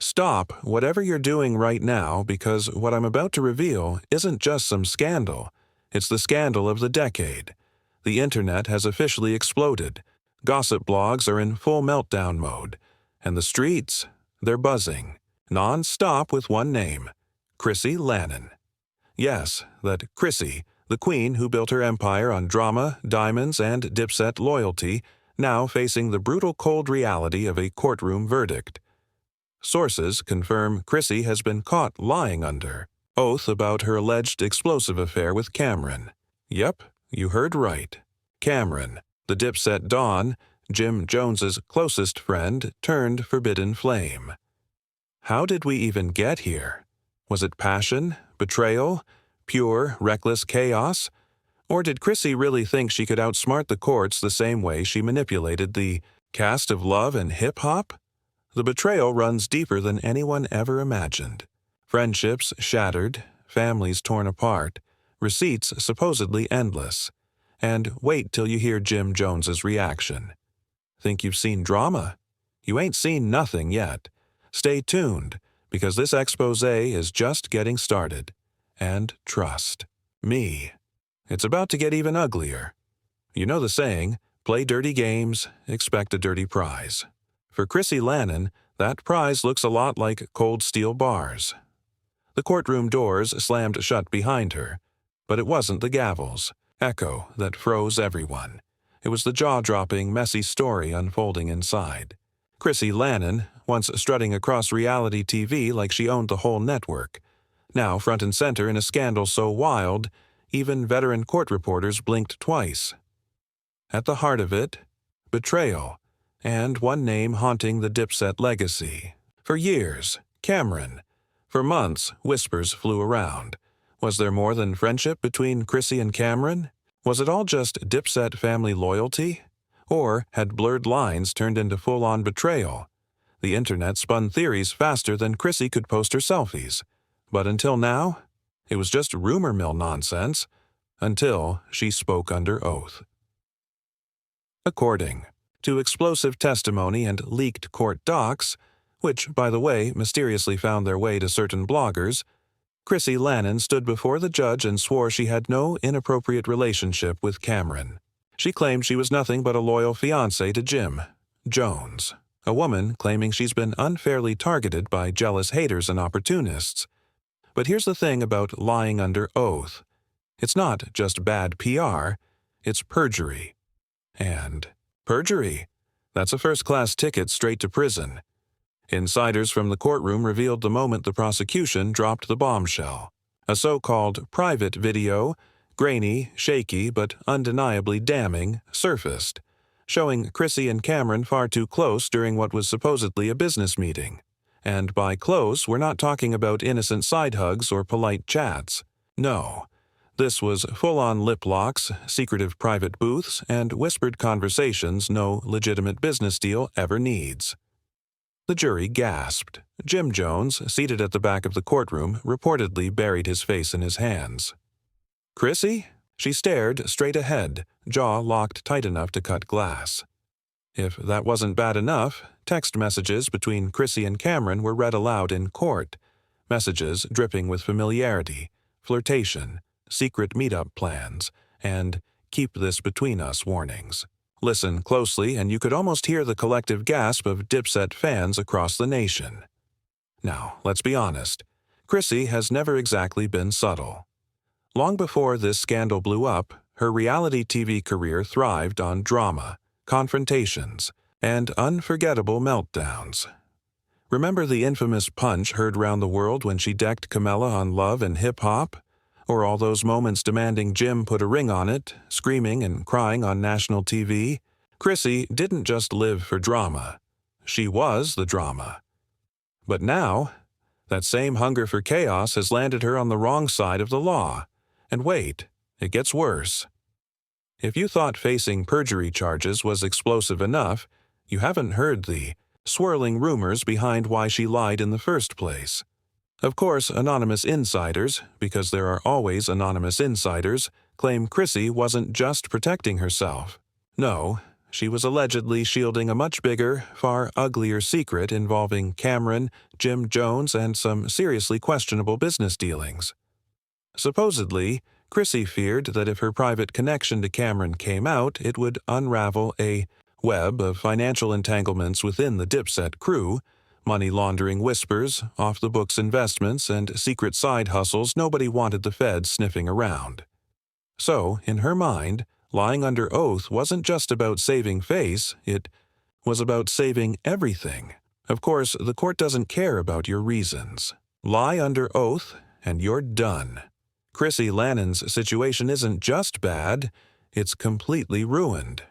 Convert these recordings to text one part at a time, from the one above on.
Stop whatever you're doing right now, because what I'm about to reveal isn't just some scandal. It's the scandal of the decade. The internet has officially exploded. Gossip blogs are in full meltdown mode. And the streets, they're buzzing. Non-stop with one name: Chrissy Lampkin. Yes, that Chrissy, the queen who built her empire on drama, diamonds, and Dipset loyalty, now facing the brutal cold reality of a courtroom verdict. Sources confirm Chrissy has been caught lying under oath about her alleged explosive affair with Cameron. Yep, you heard right. Cameron, the Dipset Don, Jim Jones's closest friend turned forbidden flame. How did we even get here? Was it passion, betrayal, pure, reckless chaos? Or did Chrissy really think she could outsmart the courts the same way she manipulated the cast of Love and Hip Hop? The betrayal runs deeper than anyone ever imagined. Friendships shattered, families torn apart, receipts supposedly endless. And wait till you hear Jim Jones's reaction. Think you've seen drama? You ain't seen nothing yet. Stay tuned, because this expose is just getting started. And trust me, it's about to get even uglier. You know the saying, play dirty games, expect a dirty prize. For Chrissy Lampkin, that prize looks a lot like cold steel bars. The courtroom doors slammed shut behind her, but it wasn't the gavel's echo that froze everyone. It was the jaw-dropping, messy story unfolding inside. Chrissy Lampkin, once strutting across reality TV like she owned the whole network, now front and center in a scandal so wild, even veteran court reporters blinked twice. At the heart of it, betrayal, and one name haunting the Dipset legacy. For years, Cameron. For months, whispers flew around. Was there more than friendship between Chrissy and Cameron? Was it all just Dipset family loyalty? Or had blurred lines turned into full-on betrayal? The internet spun theories faster than Chrissy could post her selfies. But until now, it was just rumor mill nonsense, until she spoke under oath. According to explosive testimony and leaked court docs, which, by the way, mysteriously found their way to certain bloggers, Chrissy Lampkin stood before the judge and swore she had no inappropriate relationship with Cameron. She claimed she was nothing but a loyal fiancé to Jim Jones, a woman claiming she's been unfairly targeted by jealous haters and opportunists. But here's the thing about lying under oath. It's not just bad PR, it's perjury. And perjury, that's a first-class ticket straight to prison. Insiders from the courtroom revealed the moment the prosecution dropped the bombshell. A so-called private video, grainy, shaky, but undeniably damning, surfaced, showing Chrissy and Cameron far too close during what was supposedly a business meeting. And by close, we're not talking about innocent side hugs or polite chats. No. This was full-on lip locks, secretive private booths, and whispered conversations no legitimate business deal ever needs. The jury gasped. Jim Jones, seated at the back of the courtroom, reportedly buried his face in his hands. Chrissy? She stared straight ahead, jaw locked tight enough to cut glass. If that wasn't bad enough, text messages between Chrissy and Cameron were read aloud in court, messages dripping with familiarity, flirtation, secret meetup plans, and keep this between us warnings. Listen closely and you could almost hear the collective gasp of Dipset fans across the nation. Now, let's be honest. Chrissy has never exactly been subtle. Long before this scandal blew up, her reality TV career thrived on drama, confrontations, and unforgettable meltdowns. Remember the infamous punch heard round the world when she decked Camilla on Love and Hip Hop? Or all those moments demanding Jim put a ring on it, screaming and crying on national TV? Chrissy didn't just live for drama. She was the drama. But now, that same hunger for chaos has landed her on the wrong side of the law. And wait, it gets worse. If you thought facing perjury charges was explosive enough, you haven't heard the swirling rumors behind why she lied in the first place. Of course, anonymous insiders, because there are always anonymous insiders, claim Chrissy wasn't just protecting herself. No, she was allegedly shielding a much bigger, far uglier secret involving Cameron, Jim Jones, and some seriously questionable business dealings. Supposedly, Chrissy feared that if her private connection to Cameron came out, it would unravel a web of financial entanglements within the Dipset crew, money laundering whispers, off-the-books investments, and secret side hustles nobody wanted the feds sniffing around. So, in her mind, lying under oath wasn't just about saving face, it was about saving everything. Of course, the court doesn't care about your reasons. Lie under oath, and you're done. Chrissy Lampkin's situation isn't just bad, it's completely ruined.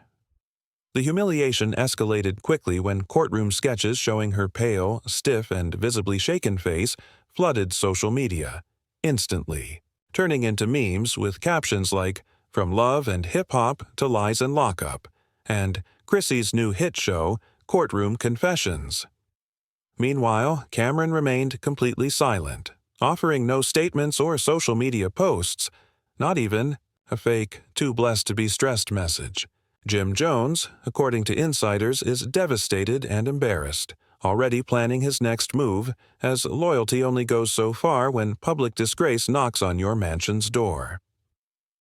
The humiliation escalated quickly when courtroom sketches showing her pale, stiff, and visibly shaken face flooded social media, instantly, turning into memes with captions like, "From love and hip-hop to lies and lockup," and Chrissy's new hit show, Courtroom Confessions. Meanwhile, Cameron remained completely silent, offering no statements or social media posts, not even a fake "too blessed to be stressed" message. Jim Jones, according to insiders, is devastated and embarrassed, already planning his next move, as loyalty only goes so far when public disgrace knocks on your mansion's door.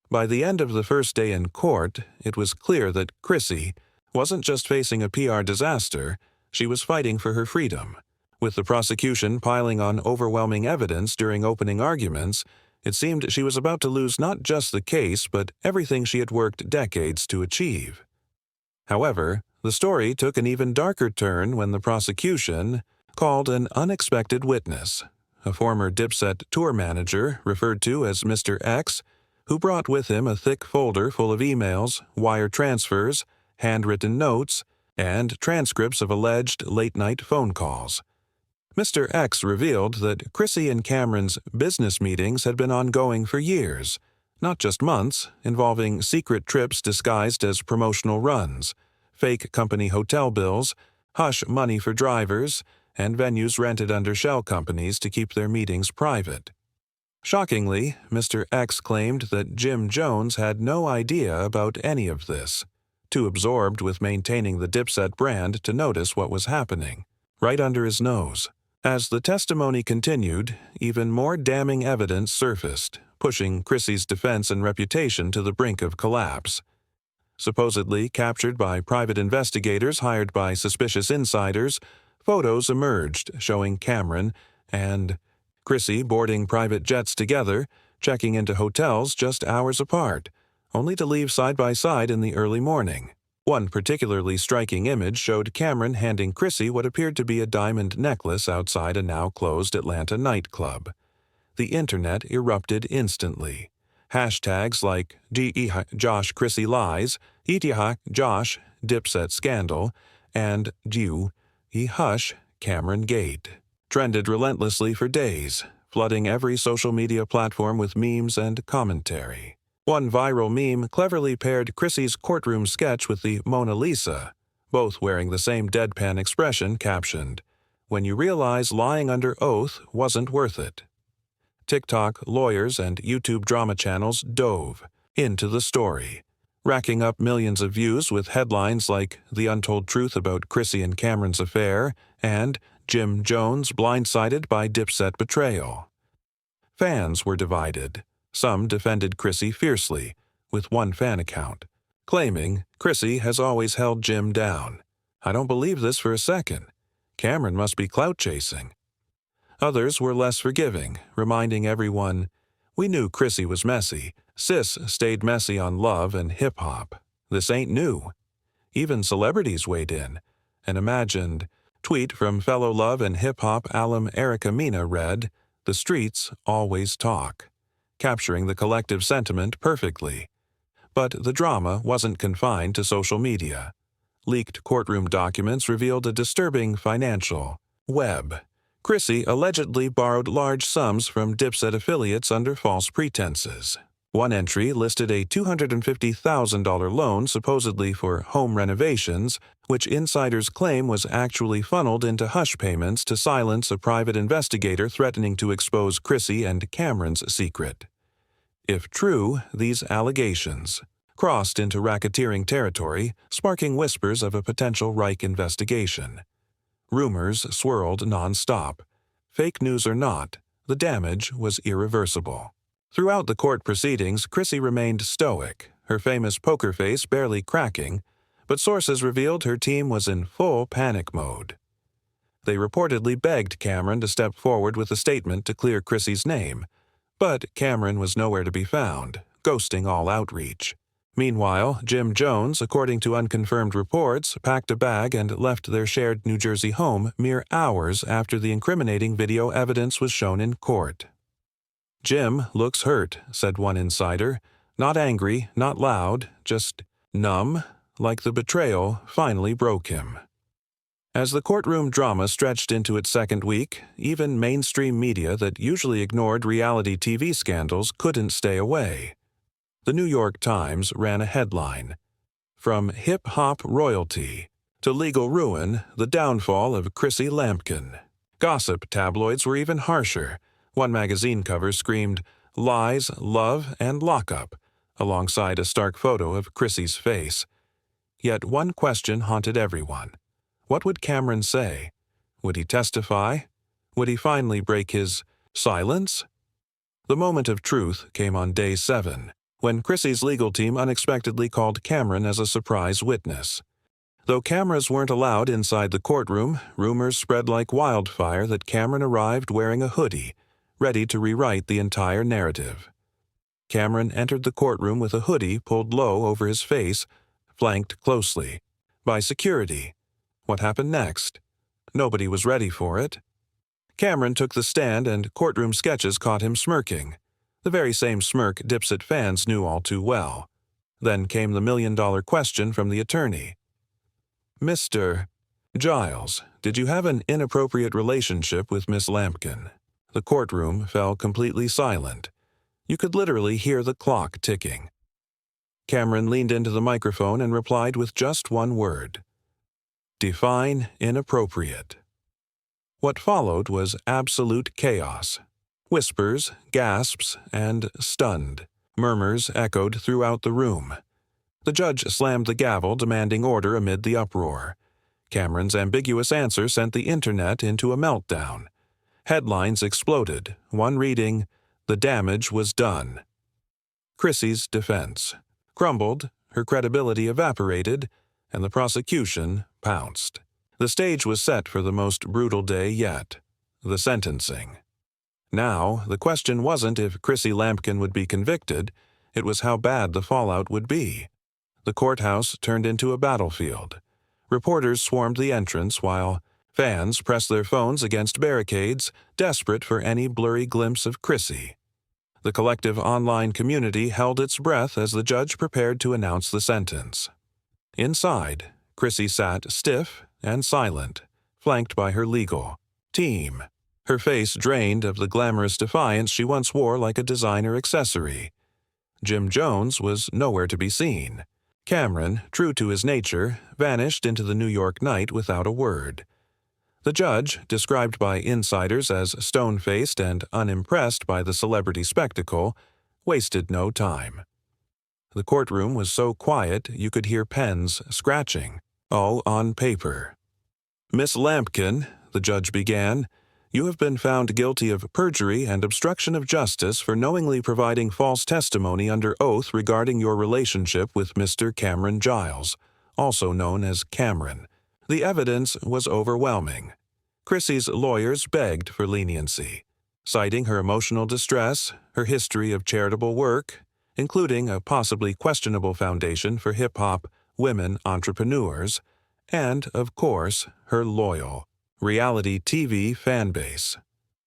By the end of the first day in court, it was clear that Chrissy wasn't just facing a PR disaster, she was fighting for her freedom. With the prosecution piling on overwhelming evidence during opening arguments, it seemed she was about to lose not just the case but everything she had worked decades to achieve. However, the story took an even darker turn when the prosecution called an unexpected witness, a former Dipset tour manager referred to as Mr. X, who brought with him a thick folder full of emails, wire transfers, handwritten notes, and transcripts of alleged late-night phone calls. Mr. X revealed that Chrissy and Cameron's business meetings had been ongoing for years, not just months, involving secret trips disguised as promotional runs, fake company hotel bills, hush money for drivers, and venues rented under shell companies to keep their meetings private. Shockingly, Mr. X claimed that Jim Jones had no idea about any of this, too absorbed with maintaining the Dipset brand to notice what was happening, right under his nose. As the testimony continued, even more damning evidence surfaced, pushing Chrissy's defense and reputation to the brink of collapse. Supposedly captured by private investigators hired by suspicious insiders, photos emerged showing Cameron and Chrissy boarding private jets together, checking into hotels just hours apart, only to leave side by side in the early morning. One particularly striking image showed Cameron handing Chrissy what appeared to be a diamond necklace outside a now-closed Atlanta nightclub. The internet erupted instantly. Hashtags like Josh Chrissy Lies, Josh Dipset Scandal, and Hush Cameron Gate trended relentlessly for days, flooding every social media platform with memes and commentary. One viral meme cleverly paired Chrissy's courtroom sketch with the Mona Lisa, both wearing the same deadpan expression captioned, "When you realize lying under oath wasn't worth it." TikTok lawyers and YouTube drama channels dove into the story, racking up millions of views with headlines like "The Untold Truth About Chrissy and Cameron's Affair" and "Jim Jones Blindsided by Dipset Betrayal." Fans were divided. Some defended Chrissy fiercely, with one fan account, claiming Chrissy has always held Jim down. "I don't believe this for a second. Cameron must be clout chasing." Others were less forgiving, reminding everyone, "We knew Chrissy was messy. Sis stayed messy on love and hip-hop. This ain't new." Even celebrities weighed in. An imagined tweet from fellow love and hip-hop alum Erica Mena read, "The streets always talk," capturing the collective sentiment perfectly. But the drama wasn't confined to social media. Leaked courtroom documents revealed a disturbing financial web. Chrissy allegedly borrowed large sums from Dipset affiliates under false pretenses. One entry listed a $250,000 loan supposedly for home renovations, which insiders claim was actually funneled into hush payments to silence a private investigator threatening to expose Chrissy and Cameron's secret. If true, these allegations crossed into racketeering territory, sparking whispers of a potential Reich investigation. Rumors swirled non-stop. Fake news or not, the damage was irreversible. Throughout the court proceedings, Chrissy remained stoic, her famous poker face barely cracking, but sources revealed her team was in full panic mode. They reportedly begged Cameron to step forward with a statement to clear Chrissy's name, but Cameron was nowhere to be found, ghosting all outreach. Meanwhile, Jim Jones, according to unconfirmed reports, packed a bag and left their shared New Jersey home mere hours after the incriminating video evidence was shown in court. "Jim looks hurt," said one insider. "Not angry, not loud, just numb, like the betrayal finally broke him." As the courtroom drama stretched into its second week, even mainstream media that usually ignored reality TV scandals couldn't stay away. The New York Times ran a headline, "From hip-hop royalty to legal ruin, the downfall of Chrissy Lampkin." Gossip tabloids were even harsher. One magazine cover screamed, "Lies, love, and lockup," alongside a stark photo of Chrissy's face. Yet one question haunted everyone. What would Cameron say? Would he testify? Would he finally break his silence? The moment of truth came on day 7, when Chrissy's legal team unexpectedly called Cameron as a surprise witness. Though cameras weren't allowed inside the courtroom, rumors spread like wildfire that Cameron arrived wearing a hoodie, ready to rewrite the entire narrative. Cameron entered the courtroom with a hoodie pulled low over his face, flanked closely by security. What happened next? Nobody was ready for it. Cameron took the stand and courtroom sketches caught him smirking, the very same smirk Dipset fans knew all too well. Then came the million-dollar question from the attorney. "Mr. Giles, did you have an inappropriate relationship with Miss Lampkin?" The courtroom fell completely silent. You could literally hear the clock ticking. Cameron leaned into the microphone and replied with just one word. "Define inappropriate." What followed was absolute chaos. Whispers, gasps, and stunned murmurs echoed throughout the room. The judge slammed the gavel, demanding order amid the uproar. Cameron's ambiguous answer sent the internet into a meltdown. Headlines exploded, one reading, "The damage was done." Chrissy's defense crumbled, her credibility evaporated, and the prosecution pounced. The stage was set for the most brutal day yet, the sentencing. Now, the question wasn't if Chrissy Lampkin would be convicted, it was how bad the fallout would be. The courthouse turned into a battlefield. Reporters swarmed the entrance while fans pressed their phones against barricades, desperate for any blurry glimpse of Chrissy. The collective online community held its breath as the judge prepared to announce the sentence. Inside, Chrissy sat stiff and silent, flanked by her legal team, her face drained of the glamorous defiance she once wore like a designer accessory. Jim Jones was nowhere to be seen. Cameron, true to his nature, vanished into the New York night without a word. The judge, described by insiders as stone-faced and unimpressed by the celebrity spectacle, wasted no time. The courtroom was so quiet you could hear pens scratching, all on paper. "Miss Lampkin," the judge began, "you have been found guilty of perjury and obstruction of justice for knowingly providing false testimony under oath regarding your relationship with Mr. Cameron Giles, also known as Cameron. The evidence was overwhelming." Chrissy's lawyers begged for leniency, citing her emotional distress, her history of charitable work, including a possibly questionable foundation for hip-hop women entrepreneurs, and, of course, her loyal reality TV fan base.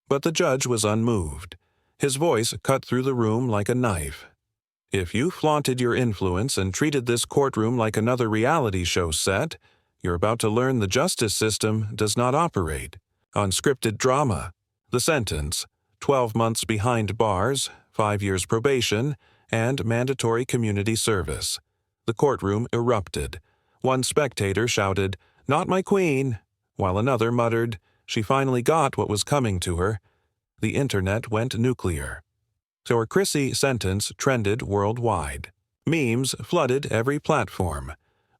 But the judge was unmoved. His voice cut through the room like a knife. "If you flaunted your influence and treated this courtroom like another reality show set, you're about to learn the justice system does not operate on scripted drama." The sentence, 12 months behind bars, 5 years probation, and mandatory community service. The courtroom erupted. One spectator shouted, "Not my queen," while another muttered, "She finally got what was coming to her." The internet went nuclear. So her Chrissy sentence trended worldwide. Memes flooded every platform.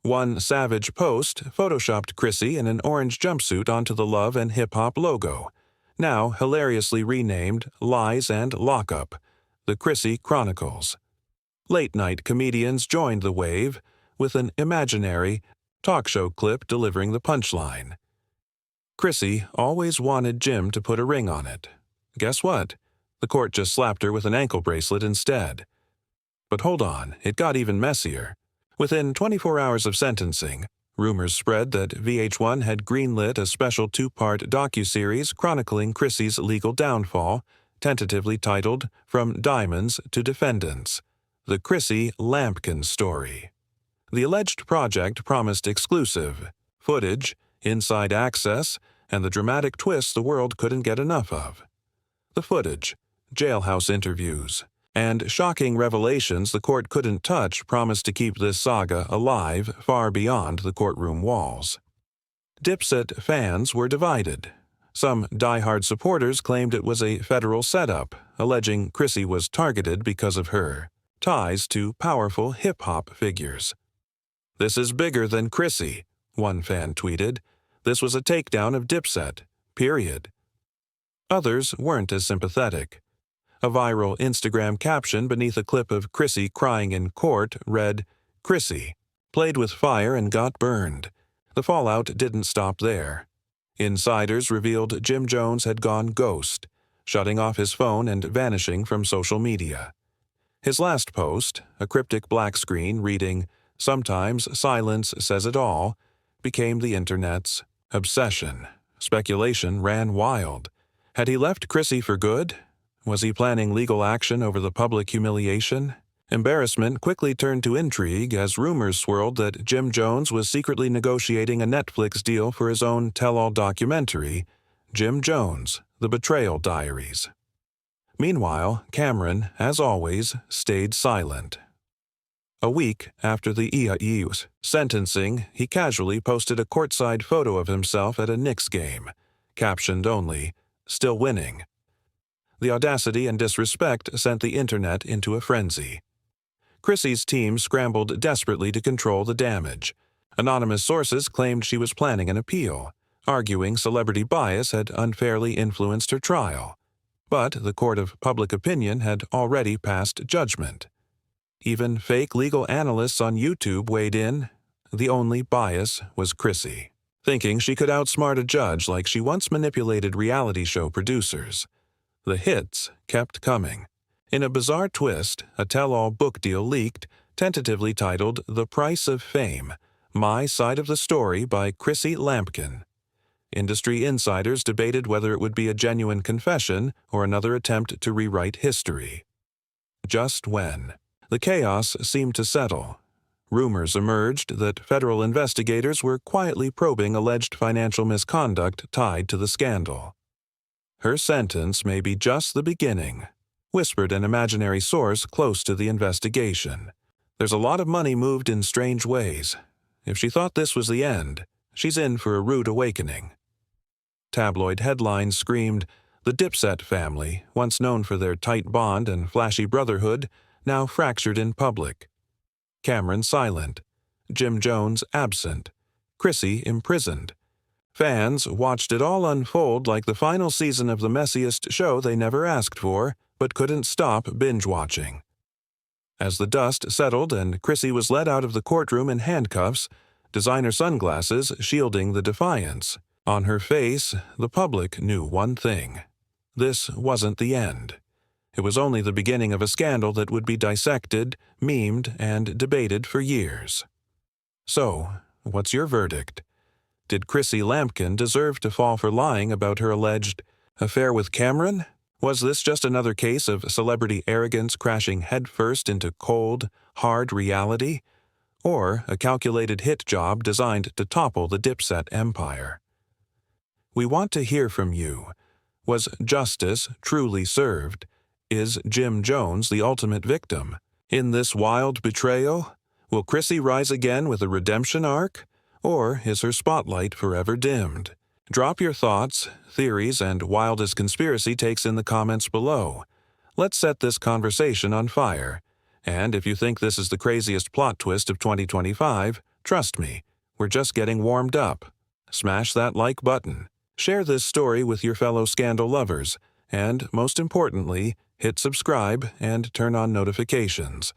One savage post photoshopped Chrissy in an orange jumpsuit onto the Love and Hip Hop logo, now hilariously renamed Lies and Lockup, the Chrissy Chronicles. Late-night comedians joined the wave, with an imaginary talk show clip delivering the punchline. Chrissy always wanted Jim to put a ring on it. Guess what? The court just slapped her with an ankle bracelet instead. But hold on, it got even messier. Within 24 hours of sentencing, rumors spread that VH1 had greenlit a special two-part docuseries chronicling Chrissy's legal downfall, tentatively titled From Diamonds to Defendants, the Chrissy Lampkin story. The alleged project promised exclusive footage, inside access, and the dramatic twists the world couldn't get enough of. The footage, jailhouse interviews, and shocking revelations the court couldn't touch promised to keep this saga alive far beyond the courtroom walls. Dipset fans were divided. Some die-hard supporters claimed it was a federal setup, alleging Chrissy was targeted because of her ties to powerful hip-hop figures. "This is bigger than Chrissy," one fan tweeted. "This was a takedown of Dipset, period." Others weren't as sympathetic. A viral Instagram caption beneath a clip of Chrissy crying in court read, "Chrissy played with fire and got burned." The fallout didn't stop there. Insiders revealed Jim Jones had gone ghost, shutting off his phone and vanishing from social media. His last post, a cryptic black screen reading, "Sometimes silence says it all," became the internet's obsession. Speculation ran wild. Had he left Chrissy for good? Was he planning legal action over the public humiliation? Embarrassment quickly turned to intrigue as rumors swirled that Jim Jones was secretly negotiating a Netflix deal for his own tell-all documentary, Jim Jones, The Betrayal Diaries. Meanwhile, Cameron, as always, stayed silent. A week after the EIE's sentencing, he casually posted a courtside photo of himself at a Knicks game, captioned only, "Still winning." The audacity and disrespect sent the internet into a frenzy. Chrissy's team scrambled desperately to control the damage. Anonymous sources claimed she was planning an appeal, arguing celebrity bias had unfairly influenced her trial. But the court of public opinion had already passed judgment. Even fake legal analysts on YouTube weighed in. The only bias was Chrissy, thinking she could outsmart a judge like she once manipulated reality show producers. The hits kept coming. In a bizarre twist, a tell-all book deal leaked, tentatively titled The Price of Fame, My Side of the Story by Chrissy Lampkin. Industry insiders debated whether it would be a genuine confession or another attempt to rewrite history. Just when the chaos seemed to settle, rumors emerged that federal investigators were quietly probing alleged financial misconduct tied to the scandal. "Her sentence may be just the beginning," whispered an imaginary source close to the investigation. "There's a lot of money moved in strange ways. If she thought this was the end, she's in for a rude awakening." Tabloid headlines screamed, "The Dipset family, once known for their tight bond and flashy brotherhood, now fractured in public. Cameron silent, Jim Jones absent, Chrissy imprisoned." Fans watched it all unfold like the final season of the messiest show they never asked for, but couldn't stop binge-watching. As the dust settled and Chrissy was led out of the courtroom in handcuffs, designer sunglasses shielding the defiance, on her face, the public knew one thing. This wasn't the end. It was only the beginning of a scandal that would be dissected, memed, and debated for years. So, what's your verdict? Did Chrissy Lampkin deserve to fall for lying about her alleged affair with Cameron? Was this just another case of celebrity arrogance crashing headfirst into cold, hard reality? Or a calculated hit job designed to topple the Dipset empire? We want to hear from you. Was justice truly served? Is Jim Jones the ultimate victim? In this wild betrayal, will Chrissy rise again with a redemption arc? Or is her spotlight forever dimmed? Drop your thoughts, theories, and wildest conspiracy takes in the comments below. Let's set this conversation on fire. And if you think this is the craziest plot twist of 2025, trust me, we're just getting warmed up. Smash that like button. Share this story with your fellow scandal lovers, and, most importantly, hit subscribe and turn on notifications.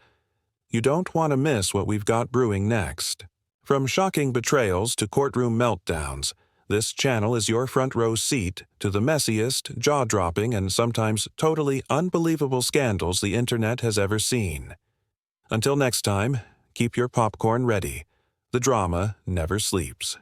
You don't want to miss what we've got brewing next. From shocking betrayals to courtroom meltdowns, this channel is your front row seat to the messiest, jaw-dropping, and sometimes totally unbelievable scandals the internet has ever seen. Until next time, keep your popcorn ready. The drama never sleeps.